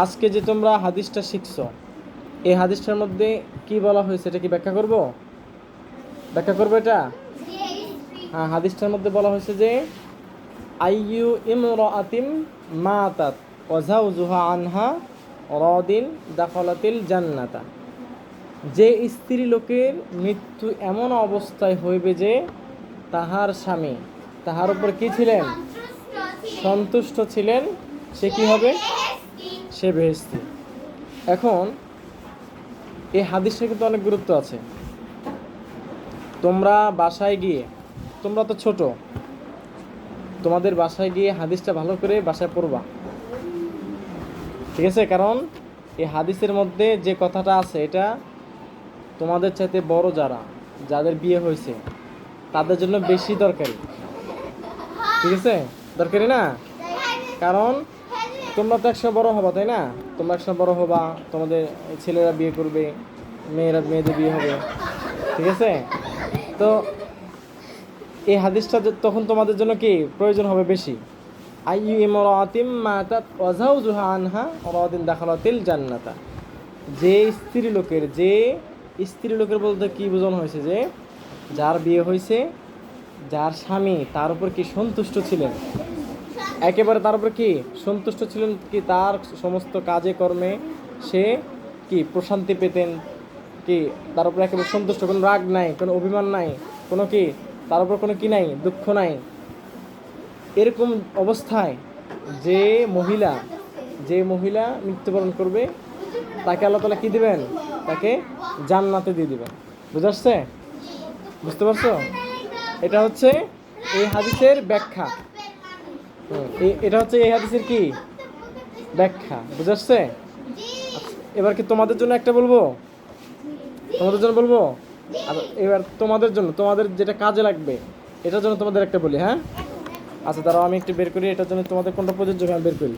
আজকে যে তোমরা হাদিসটা শিখছো, এই হাদিসটার মধ্যে কি বলা হয়েছে এটা কি ব্যাখ্যা করব? ব্যাখ্যা করবো এটা? হ্যাঁ, হাদিসটার মধ্যে বলা হয়েছে যে আইয়ু ইমরাআতিম মাতাত ওয়া যাওজুহা আনহা রাদিন দাখালাতিল জান্নাতা। যে স্ত্রী লোকের মৃত্যু এমন অবস্থায় হইবে যে তাহার স্বামী তাহার উপর কি ছিলেন? সন্তুষ্ট ছিলেন, সে কি হবে? সে বেহেশতি। এখন এই হাদিসটা কিন্তু অনেক গুরুত্ব আছে। তোমরা বাসায় গিয়ে, তোমরা তো ছোট, তোমাদের বাসায় গিয়ে হাদিসটা ভালো করে বাসায় পড়বা, ঠিক আছে? কারণ এই হাদিসের মধ্যে যে কথাটা আছে এটা তোমাদের চাইতে বড় যাদের বিয়ে হয়েছে তাদের জন্য বেশি দরকারি, ঠিক আছে? দরকারি না? কারণ তোমরা তো একসময় বড় হবা, তাই না? তোমরা একসময় বড় হবা, তোমাদের ছেলেরা বিয়ে করবে, মেয়েদের বিয়ে হবে, ঠিক আছে? তো এই হাদিসটা তখন তোমাদের জন্য কি প্রয়োজন হবে বেশি। আইয়ু ইমরাআতিম মাতাত ওয়া যাওজুহা আনহা রাদিন দাখালাতিল জান্নাতা। যে স্ত্রী লোকের বলতে কি বোঝানো হয়েছে? যে যার বিয়ে হয়েছে, যার স্বামী তার উপর কি সন্তুষ্ট ছিলেন, একেবারে তার উপর কি সন্তুষ্ট ছিলেন, কি তার সমস্ত কাজে কর্মে সে কি প্রশান্তি পেতেন, কি তার উপর একেবারে সন্তুষ্ট, কোনো রাগ নাই, কোনো অভিমান নাই, কোনো কি তার উপর কোনো কি নাই, দুঃখ নাই। এরকম অবস্থায় যে মহিলা মৃত্যুবরণ করবে তাকে আল্লাহ তাআলা কি দিবেন? তাকে জান্নাতে দিয়ে দিবেন। বুঝতে পারছো? এটা হচ্ছে এই হাদিসের ব্যাখ্যা। এটা হচ্ছে এই হাদিসের কি ব্যাখ্যা, বুঝাচ্ছে? এবার কি তোমাদের জন্য একটা বলবো? আর এবার তোমাদের যেটা কাজে লাগবে এটার জন্য তোমাদের একটা বলি, হ্যাঁ? আচ্ছা, দাঁড়াও আমি একটু বের করি, এটার জন্য তোমাদের কোনটা প্রযোজ্য আমি বের করি।